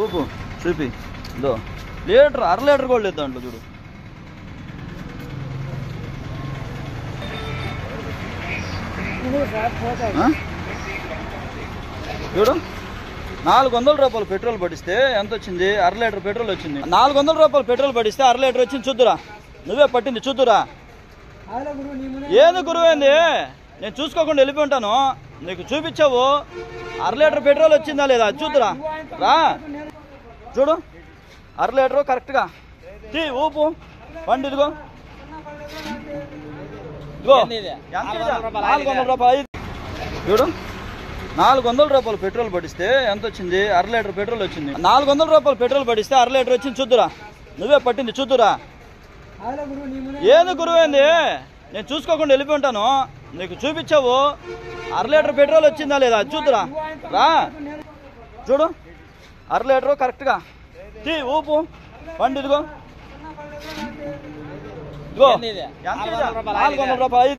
ఊపు చూపి ఇదో లీటర్ 1/2 లీటర్ కూడా లేదు దాంట్లో చూడు. చూడు 400 రూపాయలు పెట్రోల్ పడిస్తే ఎంత వచ్చింది? 1/2 లీటర్ పెట్రోల్ వచ్చింది. 400 రూపాయలు పెట్రోల్ పడిస్తే 1/2 లీటర్ వచ్చింది. చూద్దురా, నువ్వే పట్టింది చూద్దురా. ఏది గురువైంది? నేను చూసుకోకుండా వెళ్ళిపోయి ఉంటాను. నీకు చూపించావు 1/2 లీటర్ పెట్రోల్ వచ్చిందా లేదా చూద్దురా. రా చూడు 1/2 లీటరు కరెక్ట్గా తీ ఊపు బండి. ఇదిగో ఇదిగో 400 రూపాయలు. చూడు 400 రూపాయలు పెట్రోల్ పడిస్తే ఎంత వచ్చింది? 1/2 లీటర్ పెట్రోల్ వచ్చింది. 400 రూపాయలు పెట్రోల్ పడిస్తే 1/2 లీటర్ వచ్చింది. చూద్దురా, నువ్వే పట్టింది చూద్దురా. ఏది గురువైంది? నేను చూసుకోకుండా వెళ్ళిపోయి ఉంటాను. నీకు చూపించావు 1/2 లీటర్ పెట్రోల్ వచ్చిందా లేదా చూద్దురా. రా చూడు 1/2 లీటరు కరెక్ట్గా తీ ఊపు బండి. ఇదిగో ఇదిగో 400 రూపాయలు.